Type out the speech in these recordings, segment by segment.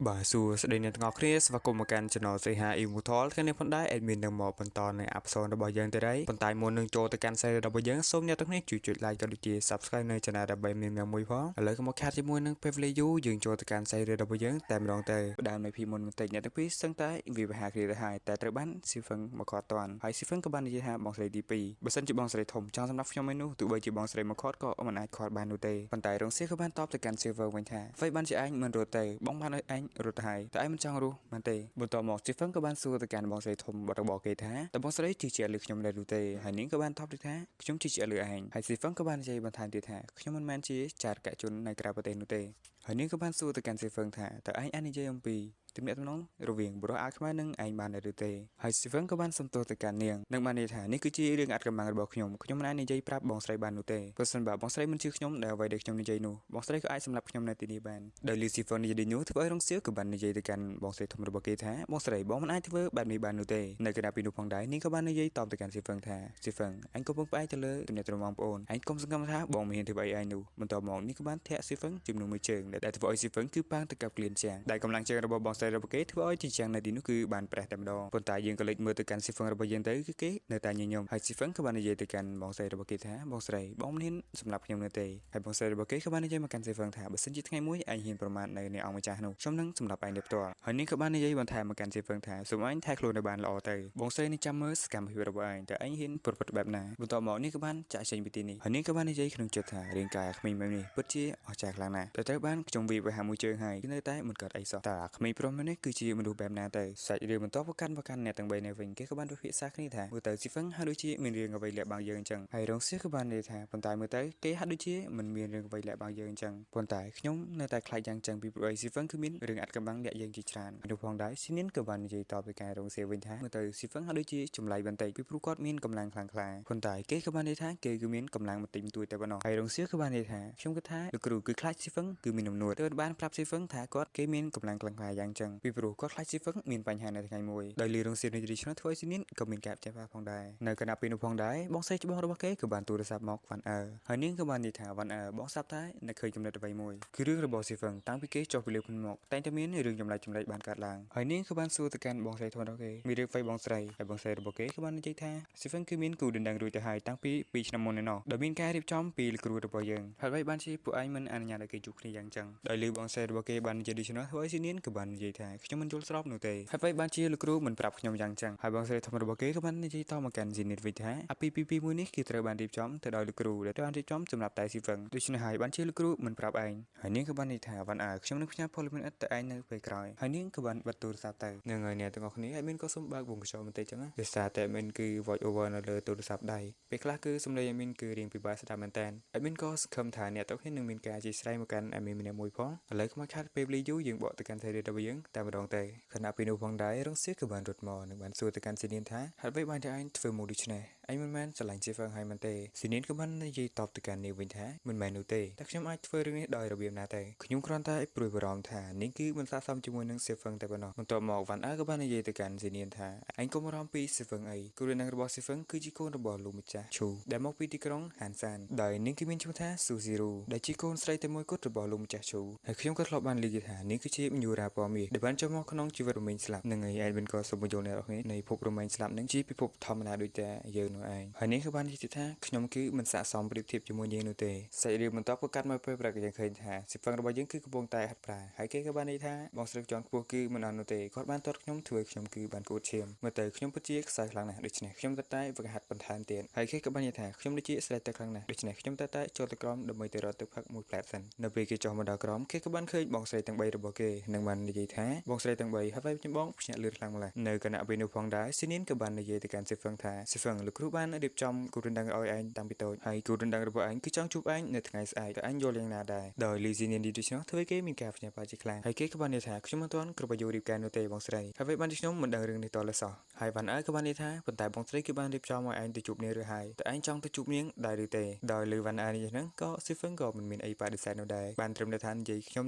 Bà xua sẽ đến ngọc Chris và cùng một can channel say hi immortal ថ្ងៃនេះផងដែរ admin នឹងមកបន្តនៅ episode របស់យើងទៅđấy ប៉ុន្តែមុននឹងចូលទៅកាន់ series របស់យើងសូមអ្នកទាំងនេះជួយចុច like ក៏ដូចជា subscribe នៅ channel ដើម្បីមានមួយផងឥឡូវក៏មកខាត់ជាមួយនឹង Pavley U យើងចូលទៅកាន់ series របស់យើងតែម្ដងទៅផ្ដើមនៅពីមុនបន្តិចអ្នកទាំងពីរសឹងតែវាបហាគ្រាទៅហើយតែត្រូវបាន Stephen មកខត់តាន់ហើយ Stephen ក៏បាននិយាយថាបងស្រីទី2បើសិនជាបងស្រីធំចង់សម្រាប់ខ្ញុំឯនោះទោះបីជាបងស្រីមកខត់ក៏មិនអាចខត់បាននោះទេប៉ុន្តែរងសៀក៏បានតបទៅកាន់ Silver វិញថាអ្វីបានជាឯងមិនរត់ទៅបងបានឲ្យឯងរត់ទៅហើយតែឯងមិនចង់រស់មែនទេបន្ទាប់មក Stephen ក៏បានសួរទៅកាន់បងស្រីធំរបស់គេថាតើបងស្រីជឿជាក់លើខ្ញុំដែរឬទេហើយនាងក៏បានតបទៅថាខ្ញុំជឿជាក់លើឯងហើយ Stephen ក៏បាននិយាយបន្ថែមទៀតថាខ្ញុំមិនមែនជាចារកជននៅក្រៅប្រទេសនោះទេហើយនាងក៏បានសួរទៅកាន់ Stephen ថាតើឯងអាចនិយាយអំពីទំនាក់ទំនងរវាងបុរសអាវខ្មៅនិងឯងបានឬទេហើយ Stephen ក៏បានសំទោសទៅកាន់នាងនិងបាននិយាយថានេះគឺជារឿងអាត់កំបាំងរបស់ខ្ញុំមិនអាចនិយាយប្រាប់បងស្រីបាននោះទេប្រសិនបើបងស្រីមិនជឿខ្ញុំដែលអ្វីដែលខ្ញុំនិយាយនោះបងស្រីក៏អាចសម្លាប់ខ្ញុំនៅទីនេះបានដោយ Stephen និយាយដូចនោះធ្វើឲ្យរងសៀវក៏បាននិយាយទៅកាន់បងស្រីធំរបស់គេថាបងស្រីបងមិនអាចធ្វើបែបនេះបាននោះទេនៅគណៈពីនោះផងដែរនាងក៏បាននិយាយតបទៅកាន់ Stephen ថា Stephen អញកំពុងផ្អែកទៅលើទំនាក់ទំនងបងប្អូនអញកុំសង្កត់ថាបងមិនហ៊ានធ្វើអីឯងនោះបន្ទាប់មកនាងក៏បានធាក់ Stephen ជំនុំមួយជើងដែលធ្វើឲ្យ Stephen គឺប៉ាងទៅกับក្លៀនជាងដែលកម្លាំងជើងរបស់បងស្រីរបស់គេធ្វើឲ្យជាជាងនៅទីនោះគឺបានប្រេះតែម្ដងប៉ុន្តែយើងក៏លេចមើលទៅកាន់ Stephen របស់យើងទៅគឺគេនៅតែញញឹមហើយ Stephen ក៏បាននិយាយទៅកាន់បងស្រីរបស់គេថាបងស្រីបងមិនហ៊ានសម្រាប់ខ្ញុំនៅទេហើយបងស្រីរបស់គេក៏បាននិយាយមកកាន់ Stephen ថាបើសិនជាថ្ងៃមួយឯងហ៊ានប្រមាថនៅអ្នកអង្គម្ចាស់នោះខ្ញុំនឹងសម្រាប់ឯងដោយផ្ទាល់ហើយនាងក៏បាននិយាយបន្ថែមមកកាន់ Stephen ថាសូមឯងថែខ្លួនឲ្យបានល្អទៅបងស្រីនឹងចាំមើលសកម្មភាពរបស់ឯងតើឯងហ៊ានប្រព្រឹត្តបែបណាបន្ទាប់មកនាងក៏បានចាក់ចេញពីទីនេះហើយនាងក៏បាននិយាយក្នុងចិត្តថារាងកាយក្មេងៗនេះពិតជាអស្ចារ្យខ្លាំងណាស់តែត្រូវបានខ្ញុំវាយប្រហារមួយជើងហើយគឺនៅតែមិនកើតអីសោះតើក្មេងប្រុសនេះគឺជាមនុស្សបែបណាទៅសាច់រឿងបន្តប្រកាន់អ្នកទាំង3នៅវិញគេក៏បានពិភាក្សាគ្នាថាមើលទៅ Stephen ហាក់ដូចជាមានរឿងអ្វីលាក់បាំងយើងអញ្ចឹងហើយរងសៀក៏បាននិយាយថាប៉ុន្តែមើលទៅគេហាក់ដូចជាមិនមានរឿងអ្វីលាក់បាំងយើងអញ្ចឹងប៉ុន្តែខ្ញុំនៅតែខ្លាចយ៉ាងចឹងពីព្រោះ Stephen គឺមានរឿងអាត់កំបាំងលាក់យើងជាច្រើននោះផងដែរស៊ីនីនក៏បាននិយាយតបទៅកាន់រងសៀវិញថាមើលទៅ Stephen ហាក់ដូចជាចម្លែកបន្តិចពីព្រោះគាត់មានកម្លាំងខ្លាំងក្លាប៉ុន្តែគេក៏បាននិយាយថាគេគឺមានកម្លាំងបន្តិចបន្តួចតែប៉ុណ្ណោះហើយរងសៀក៏បាននិយាយថាខ្ញុំគិតថាលោកគ្រូគឺខ្លាច Stephen គឺមានអំណួតទើបបានប្រាប់ Stephen ថាគាត់គេមានកម្លាំងខ្លាំងក្លាយ៉ាងចឹងពីព្រោះគាត់ខ្លាច Stephen មានបញ្ហានៅថ្ងៃមួយដោយលីរងសៀនេះឆ្នោះធ្វើឲ្យស៊ីនីនក៏មានការចាប់ផ្ដើមផងដែរនៅគណៈពេលនោះផងដែរបងស្រីច្បងរបស់គេក៏បានទូរស័ព្ទមកវ៉ាន់អើហើយនាងក៏បាននិយាយថាវ៉ាន់អើបងសាប់តែនៅឃើញចំណុចអ្វីមួយគឺរឿងរបស់ Stephen តាំងពីគេចុះពីលើភ្នំមកតែងតែមានរឿងចម្លែកបានកើតឡើងហើយនាងក៏បានសួរទៅកាន់បងស្រីធំរបស់គេមានរឿងអ្វីបងស្រីហើយបងស្រីរបស់គេក៏បាននិយាយថា Stephen គឺមានគូដណ្ដឹងរួចទៅហើយតាំងពី2ឆ្នាំមុនឯណោះដោយមានការរៀបចំពីលោកគ្រូរបស់យើងហើយបីបានជាពួកឯងមិនអនុញ្ញាតឲ្យគេជួបគ្នាយ៉ាងចឹងដោយលឺបងស្រីរបស់គេបាននិយាយដូច្នោះធ្វើឲ្យស៊ីនីនក៏បាននិយាយថាខ្ញុំមិនយល់ស្របនោះទេហើយបីបានជាលោកគ្រូមិនប្រាប់ខ្ញុំយ៉ាងចឹងហើយបងស្រីធំរបស់គេក៏បាននិយាយតមកកាន់ស៊ីនីនវិញថាអាពីមួយនេះគឺត្រូវបានរៀបចំទៅដោយលោកគ្រូដែលបានរៀបចំសម្រាប់តែស៊ីវឹងដូច្នេះហើយបានជាលោកគ្រូមិនប្រាប់ឯងហើយនាងក៏បាននិយាយថាវ៉ាន់អើខ្ញុំនឹងផ្ញើព័ត៌មានឥតទៅឯងនៅពេលក្រោយហើយនាងក៏បានបិទទូរស័ព្ទទៅនឹងហើយអ្នកទាំងអស់គ្នាadminក៏សូមបើកវងកញ្ចក់បន្តិចចឹងណាដោយសារតែ admin គឺ voice over នៅលើទូរស័ព្ទដៃពេលខ្លះគឺសំឡេង admin គឺរៀងពិបាកស្ដាប់មែនតើ admin ក៏សង្ឃឹមថាអ្នកទាំងគ្នានឹងមានការអធិស្ឋានមកកាន់ admin ម្នាក់មួយផងឥឡូវខ្មៅខាត់ពេលយូរយើងបកទៅកាន់ series របស់យើងតែម្ដងទៅខណៈពេលនោះផងដែររងសៀកក៏បានរត់មកនិងបានសួរទៅកាន់ស៊ីនីនថាហេតុអ្វីបានតែឯងធ្វើមកដូចនេះឯងមិនមែនស្រឡាញ់ Stephen ហើយមែនទេស៊ីនីនក៏បាននិយាយតបទៅកាន់នាងវិញថាមិនមែននោះទេតែខ្ញុំអាចធ្វើរឿងនេះដោយរបៀបណាទៅខ្ញុំគ្រាន់តែព្រួយបារម្ភថានាងគឺមិនស័ក្តិសមជាមួយនឹង Stephen តែប៉ុណ្ណោះបន្ទាប់មកវ៉ាន់អើក៏បាននិយាយទៅកាន់ស៊ីនីនថាឯងកុំបារម្ភពី Stephen អីគូរនឹងរបស់ Stephen គឺជាកូនរបស់លោកម្ចាស់ឈូដែលមកពីទីក្រុងហានសានដោយនាងគឺមានឈ្មោះថាស៊ូស៊ីរូដែលជាកូនស្រីតែមួយគត់របស់លោកម្ចាស់ឈូហើយខ្ញុំក៏ធ្លាប់បានឮថានាងគឺជាមញូរាពណ៌មាសដែលបានចូលមកក្នុងជីវិតរមែងស្លាប់នឹងហើយឯងក៏សូមបញ្យល់អ្នកនរគ្នានៃភពរមែងស្លាប់នឹងជាពិភពធម្មតាដូចតែយើងនោះឯងហើយនាងក៏បាននិយាយថាខ្ញុំគឺមិនស័ក្តិសមប្រៀបធៀបជាមួយនាងនោះទេសាច់រឿងបន្តក៏កាត់មកពេលព្រឹកយើងឃើញថាសិហ្វឹងរបស់យើងគឺកំពុងតែហាត់ប្រាណហើយគេក៏បាននិយាយថាបងស្រីជាន់ខ្ពស់គឺមិនអត់នោះទេគាត់បានទាត់ខ្ញុំធ្វើខ្ញុំគឺបានគួតឈាមមើលទៅខ្ញុំពិតជាខ្សោយខ្លាំងណាស់ដូច្នេះខ្ញុំតែវឹកហាត់បន្ថែមទៀតហើយគេក៏បាននិយាយថាខ្ញុំដូចជាស្រែកទឹកខ្លាំងណាស់ដូច្នេះខ្ញុំតែចូលទៅក្រោមដើម្បីទៅរកទឹកផឹកមួយផ្លែតសិននៅពេលគេចុះមកដល់ក្រោមគេក៏បានឃើញបងស្រីទាំង3របស់គេនិងបាននិយាយថាបងស្រីទាំង3ហើយខ្ញុំបងភ្ញាក់លឿនខ្លាំងម្ល៉េះនៅគណៈពេលនោះផងដែរស៊ីនីនក៏បាននិយាយទៅកាន់សិហ្វឹងថាសិហ្វឹងលោកគ្រូបានរៀបចំគូរដណ្ដឹងឲ្យឯងតាំងពីតូចហើយគូរដណ្ដឹងរបស់ឯងគឺចង់ជួបឯងនៅថ្ងៃស្អែកតើឯងយល់យ៉ាងណាដែរដោយលីស៊ីនីនដូច្នោះធ្វើគេមានការភ្ញាក់ផ្អើលជាខ្លាំងហើយគេក៏បាននិយាយថាខ្ញុំមិនទាន់គ្រប់អាយុរៀបការនោះទេបងស្រីហើយបានខ្ញុំមិនដឹងរឿងនេះតលើសោះហើយវ៉ាន់អើក៏បាននិយាយថាប៉ុន្តែបងស្រីគឺបានរៀបចំឲ្យឯងទៅជួបនាងឬហើយតើឯងចង់ទៅជួបនាងដែរឬទេដោយលឺវ៉ាន់អើនេះហ្នឹងក៏ស៊ីហ្វឹងក៏មិនមានអីបដិសេធនោះដែរបានត្រឹមតែថានិយាយខ្ញុំ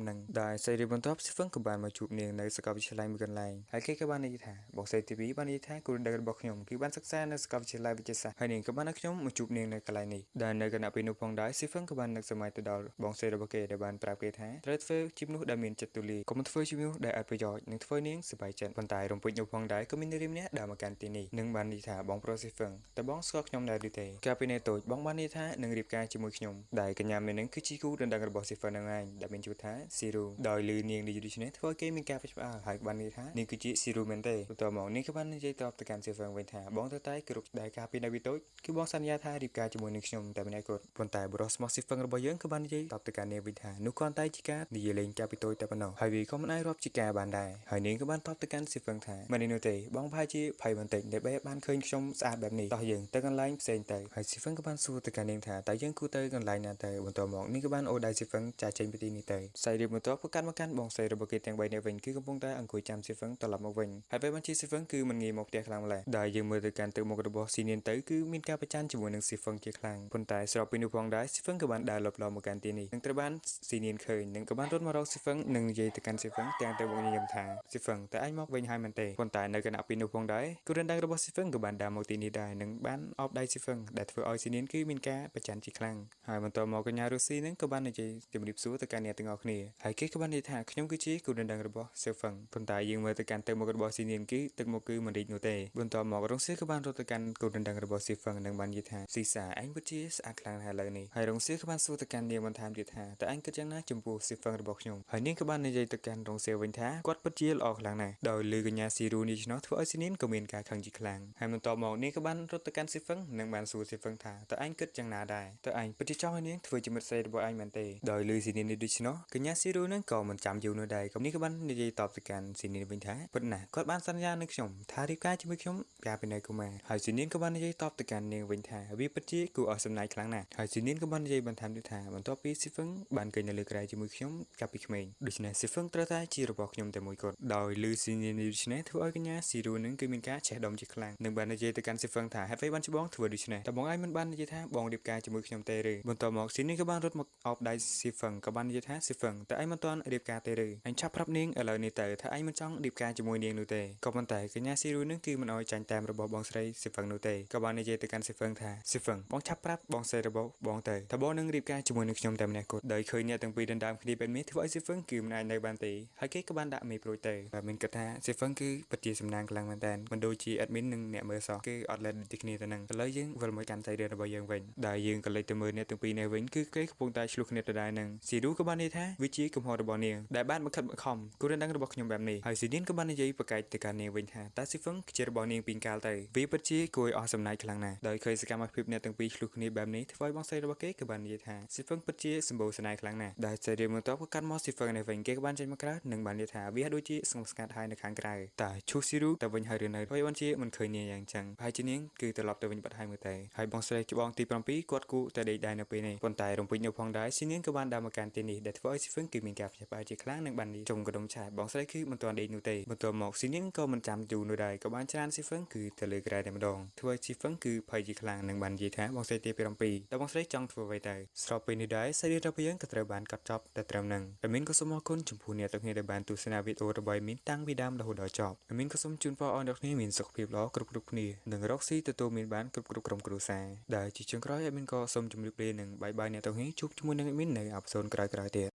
នឹងដែលសេរីបន្ទាប់ស៊ីហ្វឹងក៏បាន បានមកជួបនាងនៅសាកលវិទ្យាល័យមួយកន្លែងហើយគេក៏បាននិយាយថាបងស្រីទី2បាននិយាយថាគូរដឹងរបស់ខ្ញុំគឺបានសិក្សានៅសាកលវិទ្យាល័យវិទ្យាសាស្ត្រហើយនាងក៏បានឲ្យខ្ញុំមកជួបនាងនៅកន្លែងនេះដែលនៅគណៈពេលនោះផងដែរស៊ីហ្វឹងក៏បាននឹកសម័យទៅដល់បងស្រីរបស់គេដែលបានប្រាប់គេថាត្រូវធ្វើជាមនុស្សដែលមានចិត្តទូលាយកុំធ្វើជាមនុស្សដែលអត់ប្រយោជន៍និងធ្វើនាងសប្បាយចិត្តប៉ុន្តែរំពេចនោះផងដែរក៏មាននារីម្នាក់ដើរមកកាន់ទីនេះនឹងបាននិយាយថាបងប្រុសស៊ីហ្វឹងតើបងស្គាល់ខ្ញុំដែរឬទេកាលពីនៅតូចបងបាននិយាយថានឹងរៀបការជាមួយខ្ញុំដែលកញ្ញាម្នាក់នេះគឺជាគូដណ្ដឹងរបស់ស៊ីហ្វឹងនឹងឯងដែលមានឈ្មោះថាស៊ីរូដោយលឺនាងនិយាយដូច្នេះធ្វើឲ្យគេមានការភ្ញាក់ផ្អើលហើយបាននិយាយថានាងគឺជាស៊ីរូមែនទេបន្ទាប់មកនាងក៏បាននិយាយតបទៅកាន់ស៊ីហ្វឹងវិញថាបងទៅតែគ្រប់ដែលការពីនៅពីតូចគឺបងសន្យាថារៀបការជាមួយនឹងខ្ញុំតែម្នាក់គត់ប៉ុន្តែបរិសុទ្ធស្មោះស៊ីហ្វឹងរបស់យើងក៏បាននិយាយតបទៅកាន់នាងវិញថានោះគ្រាន់តែជាការនិយាយលេងការពីតូចតែប៉ុណ្ណោះហើយវាក៏មិនអាចរាប់ជាការបានដែរហើយនាងក៏បានតបទៅកាន់ស៊ីហ្វឹងថាមិននេះនោះទេបងប្រហែលជាភ័យបន្តិចដែលបានឃើញខ្ញុំស្អាតបែបនេះតោះយើងទៅកន្លែងផ្សេងទៅហើយស៊ីហ្វឹងក៏បានសួរទៅកាន់នាងថាតើយើងគួរទៅកន្លែងណាទៅបន្ទាប់មកនាងក៏បានអូដៃស៊ីហ្វឹងចាចេញពីទីនេះទៅខ្សែរៀបបន្ទាប់ក៏កាន់មកកាន់បងស្រីរបស់គេទាំង3នាក់វិញគឺកំពុងតែអង្គុយចាំស៊ីហ្វឹងត្រឡប់មកវិញហើយពេលបានជាស៊ីហ្វឹងគឺមិនងាយមកផ្ទះខ្លាំងម្ល៉េះដែលយើងមើលទៅកាន់ទឹកមុខរបស់ស៊ីនៀនទៅគឺមានការប្រច័ណ្ឌជាមួយនឹងស៊ីហ្វឹងជាខ្លាំងប៉ុន្តែស្របពីនោះផងដែរស៊ីហ្វឹងក៏បានដើរលបឡមកកាន់ទីនេះនិងត្រូវបានស៊ីនៀនឃើញនិងក៏បានរត់មករកស៊ីហ្វឹងនិងនិយាយទៅកាន់ស៊ីហ្វឹងទាំងទៅមកញញឹមថាស៊ីហ្វឹងតើអញមកវិញហើយមែនទេប៉ុន្តែនៅគណៈពីនោះផងដែរគូរ៉ានដឹងរបស់ស៊ីហ្វឹងក៏បានដើរមកទីនេះដែរនិងបានអបដៃស៊ីហ្វឹងដែលធ្វើឲ្យស៊ីនៀនគឺមានការប្រច័ណ្ឌជាខ្លាំងហើយបន្ទាប់មកកញ្ញារុស្ស៊ីនឹងក៏បាននិយាយជំរាបសួរទៅកាន់អ្នកទាំងអស់គ្នាហើយគេក៏បាននិយាយថាខ្ញុំគឺជាគូរ៉ានដឹងរបស់ស៊ីហ្វឹងប៉ុន្តែយើងមើលទៅកាន់ទៅមុខរបស់ស៊ីនៀនគឺទឹកមុខគឺមិនរីកនោះទេបន្ទាប់មករងសៀក៏បានរត់ទៅកាន់គូរ៉ានដឹងរបស់ស៊ីហ្វឹងនិងបាននិយាយថាស៊ីសាអញពិតជាស្អាតខ្លាំងណាស់ឥឡូវនេះហើយរងសៀក៏បានសួរទៅកាន់នាងបន្ថែមទៀតថាតើអញគិតយ៉ាងណាចំពោះស៊ីហ្វឹងរបស់ខ្ញុំហើយនាងក៏បាននិយាយទៅកាន់រងសៀវិញថាគាត់ពិតជាល្អខ្លាំងណាស់ដោយលឺកញ្ញាស៊ីរូនេះឆ្នោះធ្វើឲ្យស៊ីនៀនក៏មានការខឹងជាខ្លាំងហើយបន្ទាប់មកនាងក៏បានរត់ទៅកាន់ស៊ីហ្វឹងនិងបានសួរស៊ីហ្វឹងថាតើអញគិតយ៉ាងណាដែរតើអញពិតជាចង់ឲ្យនាងធ្វើជាមិត្តស្រីរបស់អញមែនទេដោយលឺស៊ីនៀននេះដូច្នោះកញ្ញាស៊ីរូនឹងក៏មិនចាំយូរនោះដែរក៏នាងក៏បាននិយាយតបទៅកាន់ស៊ីនៀនវិញថាពិតណាស់គាត់បានសន្យានឹងខ្ញុំថារៀបការជាមួយខ្ញុំកាលពីនៅកុមារហើយស៊ីនៀនក៏បាននិយាយតបទៅកាន់នាងវិញថាវាពិតជាគួរឲ្យសំណាញ់ខ្លាំងណាស់ហើយស៊ីនៀនក៏បាននិយាយបន្ថែមទៀតថាបន្ទាប់ពីស៊ីហ្វឹងបានឃើញនៅលើក្រែជាមួយខ្ញុំកាលពីក្មេងដូច្នេះស៊ីហ្វឹងត្រូវតែជារបស់ខ្ញុំតែមួយគត់ដោយលឺស៊ីនៀននេះដូច្នេះធ្វើឲ្យកញ្ញាស៊ីរូនឹងគឺមានការឆេះដុំជាខ្លាំងនិងបាននិយាយទៅកាន់ស៊ីហ្វឹងថាហេតុអ្វីបានជាបងធ្វើដូច្នេះតើបងឯងមិនបាននិយាយថាបងរៀបការជាមួយខ្ញុំទេឬបន្ទាប់មកស៊ីនៀនក៏បានរត់មកអោបដៃស៊ីហ្វឹងក៏បាននិយាយថាស៊ីហ្វឹងតើឯងមិនទាន់រៀបការទេឬអញឆាប់ប្រាប់នាងឥឡូវនេះទៅថាឯងមិនចង់រៀបការជាមួយនាងនោះទេក៏ប៉ុន្តែកញ្ញាស៊ីរូនឹងគឺមិនអោយចាញ់តាមរបស់បងស្រីស៊ីហ្វឹងនោះទេក៏បាននិយាយទៅកាន់ស៊ីហ្វឹងថាស៊ីហ្វឹងបងឆាប់ប្រាប់បងស្រីរបស់បងទៅថាបងនឹងរៀបការជាមួយនឹងខ្ញុំតែម្នាក់គត់ដោយឃើញអ្នកទាំងពីរដណ្ដើមគ្នាបែបនេះធ្វើឲ្យស៊ីហ្វឹងគឺមិនអាចនៅបានទេហើយគេក៏បានដាក់មេប្រួយទៅបាទមានគិតថាស៊ីហ្វឹងគឺពិតជាសំណាងខ្លាំងមែនតើមិនដូចជា admin និងអ្នកមើលសោះគឺអត់លែនដូចគ្នាទៅនឹងឥឡូវយើងវិលមកកាន់សាច់រឿងរបស់យើងវិញដែលយើងក៏លេចទៅមើលអ្នកទាំងពីរនេះវិញគឺគេកំពុងតែឆ្លោះគ្នាដដែលនឹងស៊ីរូក៏បាននិយាយថាវាជាកំហុសរបស់នាងដែលបានបង្ខិតបង្ខំគូរ៉ានដឹងរបស់ខ្ញុំបែបនេះហើយស៊ីឌៀនក៏បាននិយាយប្រកែកទៅកាន់នាងវិញថាតើស៊ីហ្វឹងជារបស់នាងពីកាលទៅវាពិតជាគួរឲ្យអស់សំណាញ់ខ្លាំងណាស់ដោយឃើញសកម្មភាពអ្នកទាំងពីរឆ្លោះគ្នាបែបនេះធ្វើឲ្យបងស្រីរបស់គេក៏បាននិយាយថាស៊ីហ្វឹងពិតជាសម្បូរស្នេហ៍ខ្លាំងណាស់ដែលសេរីមើលតបក៏កាន់មកស៊ីហ្វឹងនេះវិញគេក៏បានចេញមកក្រៅនិងបាននិយាយថាវាដូចជាស្ងប់ស្ងាត់ហើយនៅខាងក្រៅតើឈូស៊ីរូទៅវិញហើយឬនៅហើយបានជាមិនឃើញនាងយ៉ាងចឹងហើយជានាងគឺត្រឡប់ទៅវិញបាត់ហើយមើលទៅហើយបងស្រីច្បងទី7គាត់គូតែដេកដែរនៅពេលនេះប៉ុន្តែរំពេចនៅផងដែរស៊ីនាងក៏បានដើរមកកាន់ទីនេះដែលធ្វើឲ្យស៊ីហ្វឹងគឺមានការភ្ញាក់ផ្អើលជាខ្លាំងនិងបានជុំកដុំឆាតបងស្រីគឺមិនទាន់ដេកនោះទេបន្ទាប់មកស៊ីនាងក៏មិនចាំយូរនោះដែរក៏បានច្រានស៊ីហ្វឹងគឺទៅលើក្រែតែម្ដងធ្វើឲ្យស៊ីហ្វឹងគឺភ័យជាខ្លាំងនិងបាននិយាយថាបងស្រីទី7តើបងស្រីចង់ធ្វើអ្វីទៅស្របពេលនេះដែរសេរីរបស់យើងក៏ត្រូវបានកត់ចប់តែត្រឹមហ្នឹងអមីនក៏សូមអរគុណចំពោះអ្នកទាំងគ្នាដែលបានទស្សនាវីដេអូរបស់អមីនតាំងពីដើមរហូតដល់ចប់អមីនក៏សូមជូនពរឲ្យអ្នកគ្នាមានសុខភាពល្អគ្រប់គ្នានិងរកស៊ីទទួលមានបានគ្រប់ក្រុមគ្រួសារដែលជាចុងក្រោយអមីនក៏សូមជម្រាបលានិងបាយបាយអ្នកទាំងគ្នាជួបជាមួយនឹងអមីននៅអេផ isode ក្រោយៗទៀត